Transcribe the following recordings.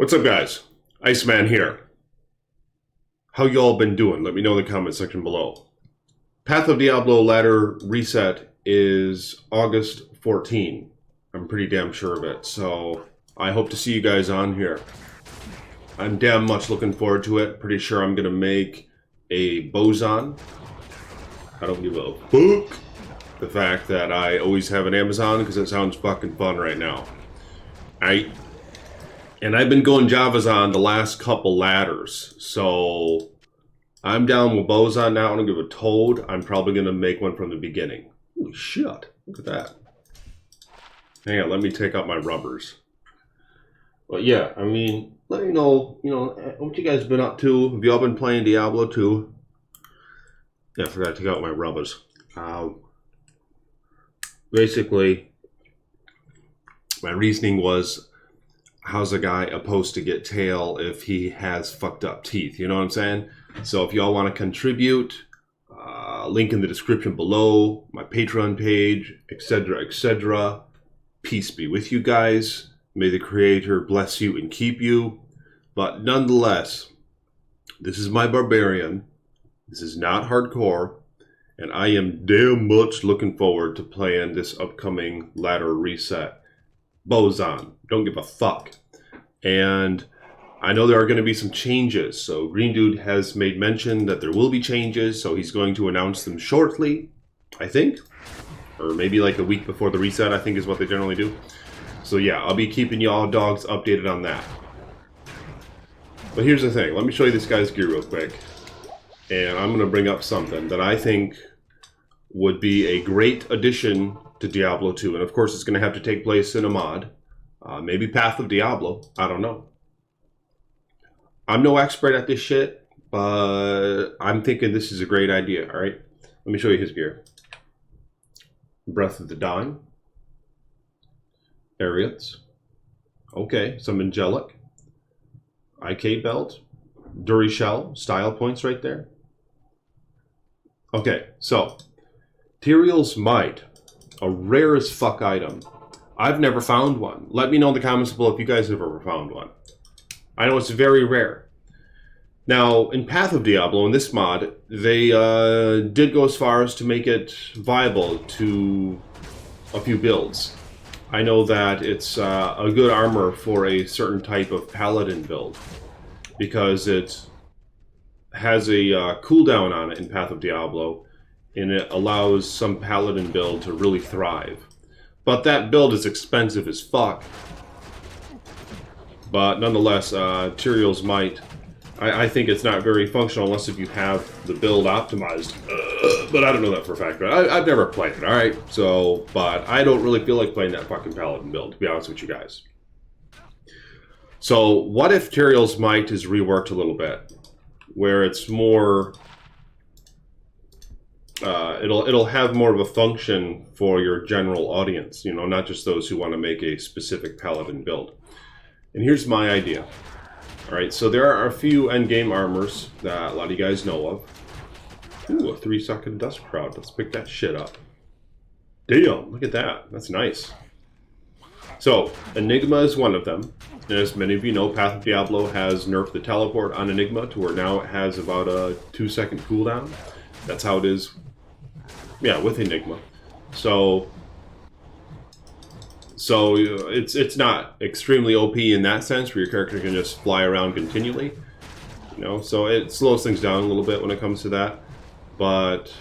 What's up, guys? Iceman here. How y'all been doing? Let me know in the comment section below. Path of Diablo ladder reset is August 14. I'm pretty damn sure of it, so I hope to see you guys on here. I'm damn much looking forward to it. Pretty sure I'm gonna make a boson. I don't give a fuck the fact that I always have an Amazon because it sounds fucking fun right now. And I've been going Javas on the last couple ladders, so I'm down with boson now. I don't give a toad. I'm probably gonna make one from the beginning. Holy shit! Look at that. Hang on, let me take out my rubbers. But yeah, I mean, let me know, what you guys been up to. Have y'all been playing Diablo 2? Yeah, I forgot to take out my rubbers. Basically, my reasoning was, how's a guy supposed to get tail if he has fucked up teeth? You know what I'm saying? So if y'all want to contribute, link in the description below, my Patreon page, etc., etc. Peace be with you guys. May the Creator bless you and keep you. But nonetheless, this is my barbarian. This is not hardcore. And I am damn much looking forward to playing this upcoming ladder reset. Boson. Don't give a fuck. And I know there are going to be some changes. So Green Dude has made mention that there will be changes. So he's going to announce them shortly, I think. Or maybe like a week before the reset, I think is what they generally do. So yeah, I'll be keeping y'all dogs updated on that. But here's the thing. Let me show you this guy's gear real quick. And I'm going to bring up something that I think would be a great addition to Diablo 2. And of course, it's going to have to take place in a mod. Maybe Path of Diablo. I don't know. I'm no expert at this shit, but I'm thinking this is a great idea, alright? Let me show you his gear. Breath of the Dying. Ariats. Okay, some Angelic. IK Belt. Dury Shell. Style points right there. Okay, so TYRAEL's Might. A rare as fuck item. I've never found one. Let me know in the comments below if you guys have ever found one. I know it's very rare. Now, in Path of Diablo, in this mod, they did go as far as to make it viable to a few builds. I know that it's a good armor for a certain type of paladin build, because it has a cooldown on it in Path of Diablo, and it allows some paladin build to really thrive. But that build is expensive as fuck. But nonetheless, TYRAEL's Might, I think it's not very functional unless if you have the build optimized. But I don't know that for a fact. I've never played it, alright? So, but I don't really feel like playing that fucking paladin build, to be honest with you guys. So, what if TYRAEL's Might is reworked a little bit? Where it's more... it'll have more of a function for your general audience, not just those who want to make a specific paladin build. And here's my idea. Alright, so there are a few endgame armors that a lot of you guys know of. Ooh, a 3-second dust crowd. Let's pick that shit up. Damn, look at that. That's nice. So, Enigma is one of them. And as many of you know, Path of Diablo has nerfed the teleport on Enigma to where now it has about a 2-second cooldown. That's how it is, yeah, with Enigma. So it's not extremely OP in that sense, where your character can just fly around continually. So it slows things down a little bit when it comes to that. But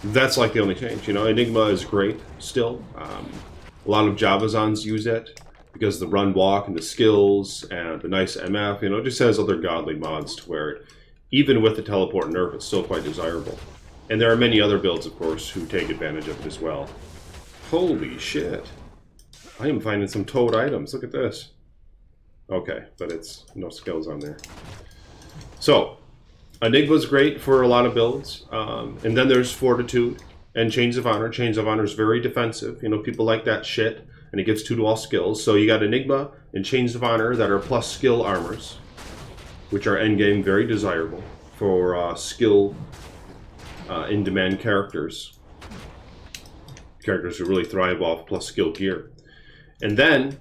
that's like the only change. Enigma is great still. A lot of Javazons use it because the run walk and the skills and the nice MF, it just has other godly mods to where even with the teleport nerf, it's still quite desirable. And there are many other builds, of course, who take advantage of it as well. Holy shit. I am finding some toad items. Look at this. Okay, but it's no skills on there. So, Enigma's great for a lot of builds. And then there's Fortitude and Chains of Honor. Chains of Honor is very defensive. People like that shit. And it gives 2 to all skills. So you got Enigma and Chains of Honor that are plus skill armors, which are endgame very desirable for skill in-demand characters. Characters who really thrive off plus skill gear. And then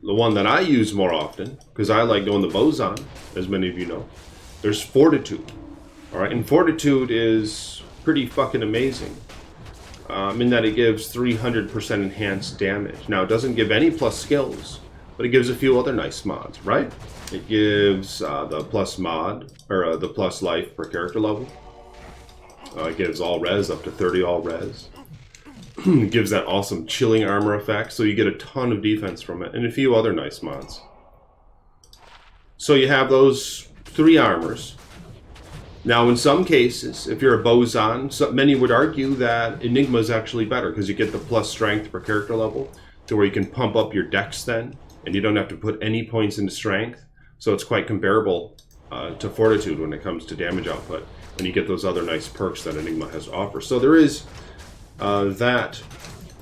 the one that I use more often, because I like going the boson, as many of you know, there's Fortitude. Alright, and Fortitude is pretty fucking amazing. In that it gives 300% enhanced damage. Now, it doesn't give any plus skills, but it gives a few other nice mods, right? It gives the plus mod, or the plus life per character level. It gives all res, up to 30 all res. It gives that awesome chilling armor effect, so you get a ton of defense from it, and a few other nice mods. So you have those 3 armors. Now, in some cases, if you're a boson, many would argue that Enigma is actually better because you get the plus strength per character level to where you can pump up your dex then, and you don't have to put any points into strength. So it's quite comparable to Fortitude when it comes to damage output, and you get those other nice perks that Enigma has to offer. So there is that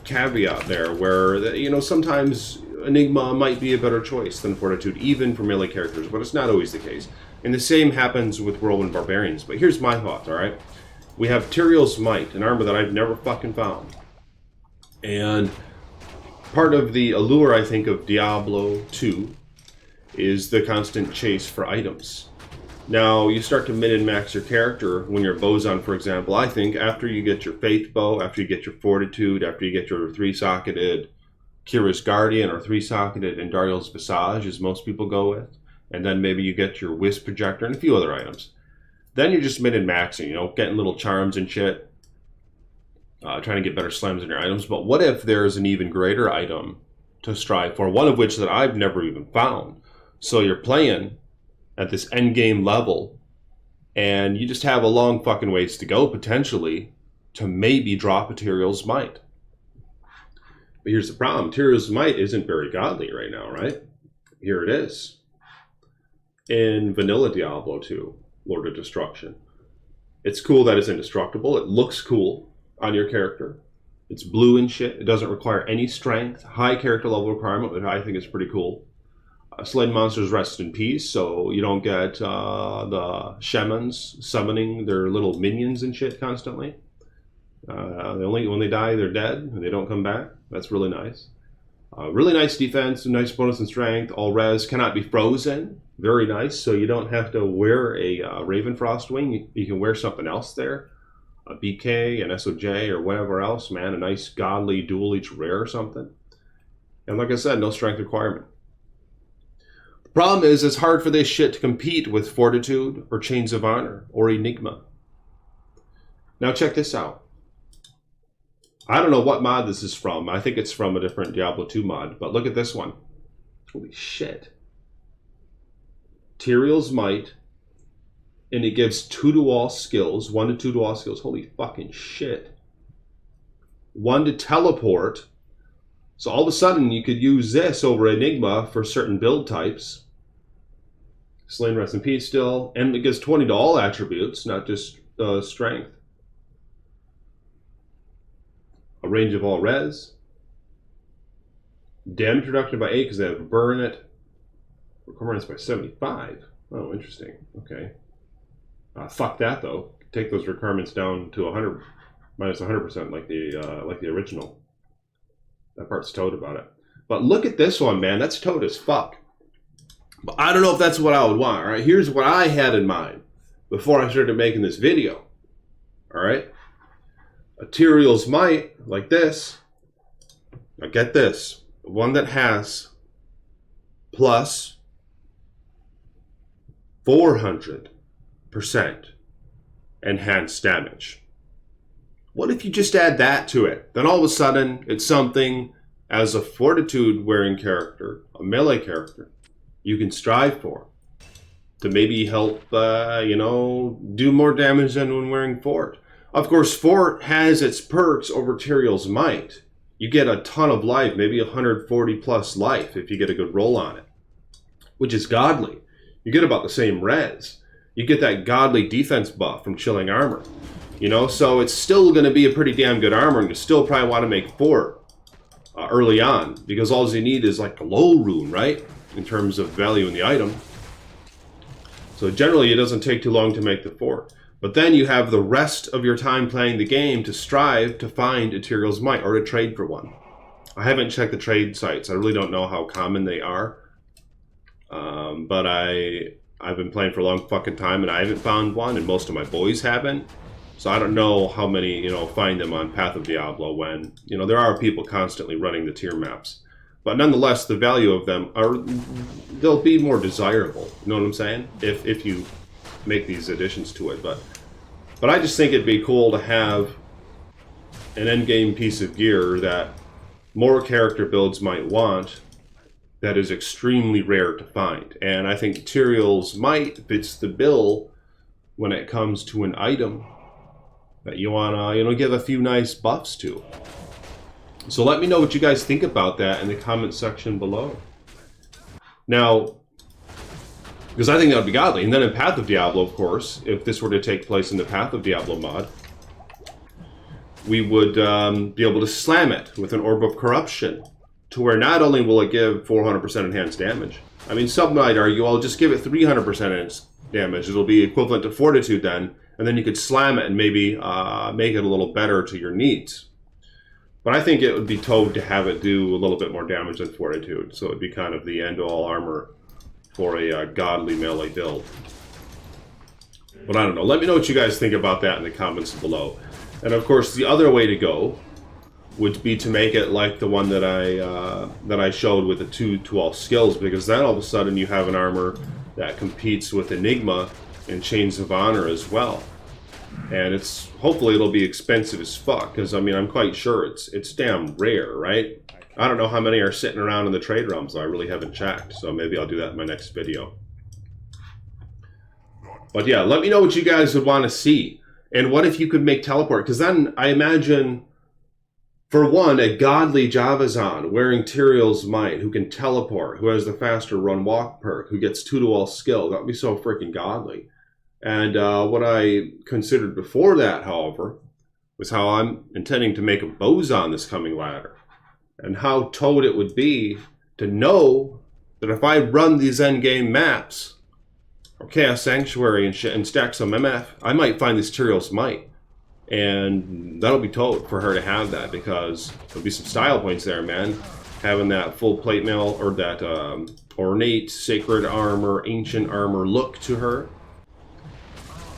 caveat there where, you know, sometimes Enigma might be a better choice than Fortitude, even for melee characters, but it's not always the case. And the same happens with Whirlwind Barbarians. But here's my thoughts, alright? We have TYRAEL's Might, an armor that I've never fucking found. And part of the allure, I think, of Diablo 2 is the constant chase for items. Now, you start to min and max your character when you're boson, for example. I think after you get your Faith Bow, after you get your Fortitude, after you get your 3-socketed Kira's Guardian or 3-socketed Andariel's Visage, as most people go with, and then maybe you get your Wisp Projector and a few other items. Then you're just min and maxing, you know, getting little charms and shit, trying to get better slams in your items. But what if there's an even greater item to strive for, one of which that I've never even found? So you're playing at this end game level, and you just have a long fucking ways to go, potentially, to maybe drop a TYRAEL's Might. But here's the problem. TYRAEL's Might isn't very godly right now, right? Here it is. In vanilla Diablo 2, Lord of Destruction. It's cool that it's indestructible. It looks cool on your character. It's blue and shit. It doesn't require any strength. High character level requirement, which I think is pretty cool. Slain monsters rest in peace, so you don't get the shamans summoning their little minions and shit constantly. When they die, they're dead, and they don't come back. That's really nice. Really nice defense, nice bonus in strength. All res cannot be frozen. Very nice, so you don't have to wear a Ravenfrost wing. You can wear something else there. A BK, an SOJ, or whatever else, man. A nice godly dual each rare or something. And like I said, no strength requirement. The problem is it's hard for this shit to compete with Fortitude or Chains of Honor or Enigma. Now check this out. I don't know what mod this is from. I think it's from a different Diablo 2 mod, but look at this one. Holy shit. TYRAEL's Might, and it gives 2 to all skills, 1 to 2 to all skills. Holy fucking shit. 1 to teleport. So all of a sudden you could use this over Enigma for certain build types. Slain rest in peace still, and it gives 20 to all attributes, not just strength. A range of all res. Damage reduction by 8 because they have to burn it. Requirements by 75. Oh, interesting. Okay. Fuck that though. Take those requirements down to 100, minus 100%, like the original. That part's toad about it. But look at this one, man. That's toad as fuck. But I don't know if that's what I would want. All right. Here's what I had in mind before I started making this video. All right. A TYRAEL's Might like this. Now get this. One that has plus 400% enhanced damage. What if you just add that to it? Then all of a sudden, it's something as a Fortitude wearing character, a melee character, you can strive for. To maybe help, do more damage than when wearing Fort. Of course, Fort has its perks over TYRAEL's Might. You get a ton of life, maybe 140 plus life if you get a good roll on it, which is godly. You get about the same res. You get that godly defense buff from chilling armor. So it's still going to be a pretty damn good armor, and you still probably want to make Fort early on, because all you need is like a low rune, right? In terms of value in the item. So generally it doesn't take too long to make the Fort. But then you have the rest of your time playing the game to strive to find a TYRAEL's Might or to trade for one. I haven't checked the trade sites. I really don't know how common they are. But I've been playing for a long fucking time and I haven't found one, and most of my boys haven't. So I don't know how many, you know, find them on Path of Diablo when, you know, there are people constantly running the tier maps. But nonetheless, the value of them they'll be more desirable. You know what I'm saying? If you make these additions to it. But I just think it'd be cool to have an endgame piece of gear that more character builds might want that is extremely rare to find. And I think TYRAEL's Might fits the bill when it comes to an item that you wanna, you know, give a few nice buffs to. So let me know what you guys think about that in the comment section below. Now, because I think that would be godly. And then in Path of Diablo, of course, if this were to take place in the Path of Diablo mod, we would be able to slam it with an Orb of Corruption, to where not only will it give 400% enhanced damage. I mean, some might argue, I'll just give it 300% enhanced damage. It'll be equivalent to Fortitude then, and then you could slam it and maybe make it a little better to your needs. But I think it would be toad to have it do a little bit more damage than Fortitude, so it would be kind of the end-all armor for a godly melee build. But I don't know. Let me know what you guys think about that in the comments below. And of course, the other way to go would be to make it like the one that I showed with the 2 to all skills, because then all of a sudden you have an armor that competes with Enigma and Chains of Honor as well. And it's hopefully it'll be expensive as fuck, because I mean I'm quite sure it's damn rare, right? I don't know how many are sitting around in the trade realms. I really haven't checked, so maybe I'll do that in my next video. But yeah, let me know what you guys would want to see. And what if you could make teleport? Because then I imagine, for one, a godly Javazan wearing TYRAEL's Might who can teleport, who has the faster run walk perk, who gets 2 to all skill. That would be so freaking godly. And what I considered before that, however, was how I'm intending to make a Bozon this coming ladder. And how toad it would be to know that if I run these endgame maps, or Chaos Sanctuary and shit, and stack some MF, I might find this TYRAEL's Might. And that'll be toad for her to have that, because there'll be some style points there, man. Having that full plate mail, or that ornate, sacred armor, ancient armor look to her.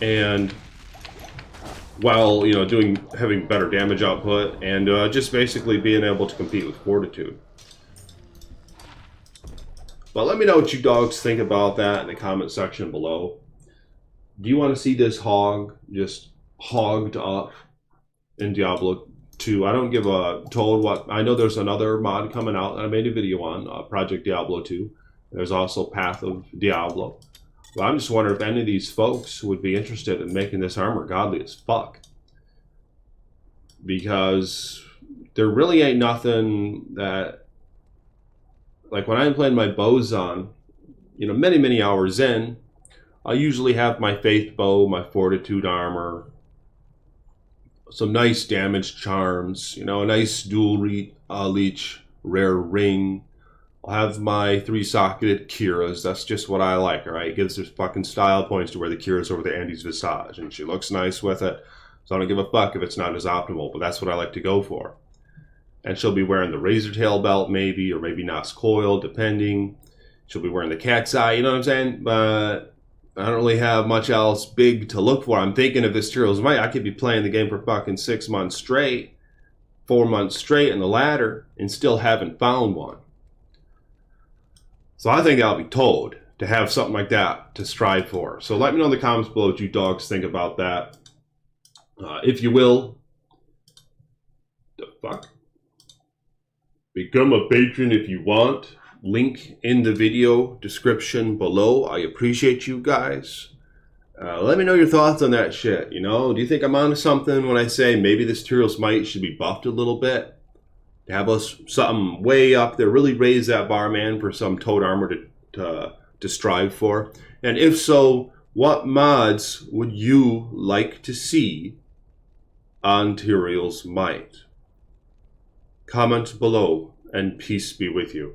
And while, you know, having better damage output, and just basically being able to compete with Fortitude. But let me know what you dogs think about that in the comment section below. Do you want to see this hog just hogged up in Diablo 2? I don't give a toad what. I know there's another mod coming out that I made a video on, Project Diablo 2. There's also Path of Diablo. Well, I'm just wondering if any of these folks would be interested in making this armor godly as fuck. Because there really ain't nothing that, like when I'm playing my Bozon, you know, many hours in, I usually have my Faith Bow, my Fortitude armor, some nice damage charms, you know, a nice dual leech, rare ring. I'll have my 3-socketed Kira's. That's just what I like, alright? It gives her fucking style points to wear the Kira's over the Andy's Visage, and she looks nice with it. So I don't give a fuck if it's not as optimal, but that's what I like to go for. And she'll be wearing the Razor Tail belt maybe, or maybe Nos Coil, depending. She'll be wearing the Cat's Eye, you know what I'm saying? But I don't really have much else big to look for. I'm thinking if this TYRAEL's Might, I could be playing the game for fucking 6 months straight, 4 months straight in the ladder, and still haven't found one. So I think that'll be toad to have something like that to strive for. So let me know in the comments below what you dogs think about that. If you will, the fuck? Become a patron if you want. Link in the video description below. I appreciate you guys. Let me know your thoughts on that shit, you know? Do you think I'm onto something when I say maybe this TYRAEL's Might should be buffed a little bit? To have us something way up there, really raise that bar, man, for some toad armor to strive for? And if so, what mods would you like to see on TYRAEL's Might? Comment below, and peace be with you.